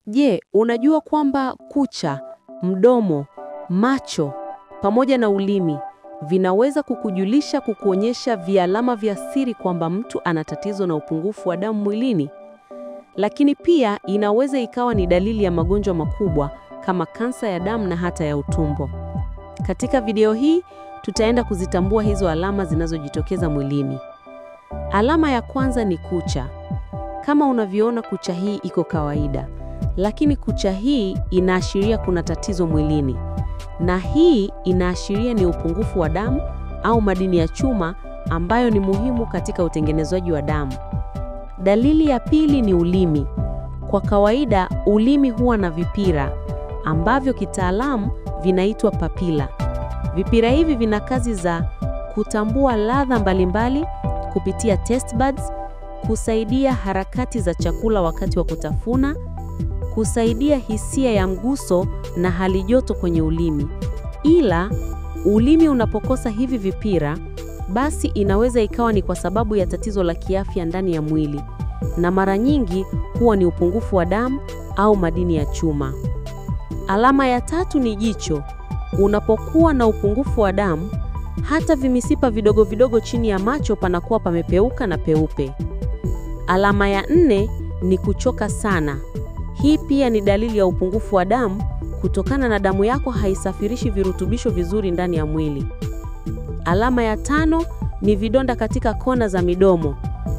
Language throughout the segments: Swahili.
Je, unajua kwamba kucha, mdomo, macho pamoja na ulimi vinaweza kukuonyesha vialama vya siri kwamba mtu ana tatizo na upungufu wa damu mwilini? Lakini pia inaweza ikawa ni dalili ya magonjwa makubwa kama kansa ya damu na hata ya utumbo. Katika video hii tutaenda kuzitambua hizo alama zinazojitokeza mwilini. Alama ya kwanza ni kucha. Kama unavyoona, kucha hii iko kawaida, lakini kucha hii inaashiria kuna tatizo mwilini, na hii inaashiria ni upungufu wa damu au madini ya chuma ambayo ni muhimu katika utengenezaji wa damu. Dalili ya pili ni ulimi. Kwa kawaida ulimi huwa na vipira ambavyo kitaalamu vinaitwa papila. Vipira hivi vina kazi za kutambua ladha mbalimbali kupitia taste buds, kusaidia harakati za chakula wakati wa kutafuna, kusaidia hisia ya mguso na hali joto kwenye ulimi. Ila ulimi unapokosa hivi vipira, basi inaweza ikawa ni kwa sababu ya tatizo la kiafya ndani ya mwili, na mara nyingi huwa ni upungufu wa damu au madini ya chuma. Alama ya tatu ni jicho. Unapokuwa na upungufu wa damu, hata vimisipa vidogo vidogo chini ya macho panakuwa pamepeuka na peupe. Alama ya nne ni kuchoka sana. Hii pia ni dalili ya upungufu wa damu kutokana na damu yako haisafirishi virutubisho vizuri ndani ya mwili. Alama ya tano ni vidonda katika kona za midomo.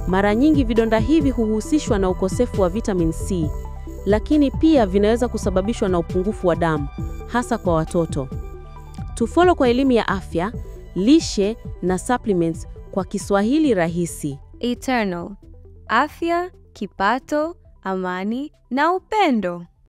Mara nyingi vidonda hivi huhusishwa na ukosefu wa vitamin C, lakini pia vinaweza kusababishwa na upungufu wa damu, hasa kwa watoto. Tufollow kwa elimu ya afya, lishe na supplements kwa Kiswahili rahisi. Eternal: afya, kipato, amani na upendo.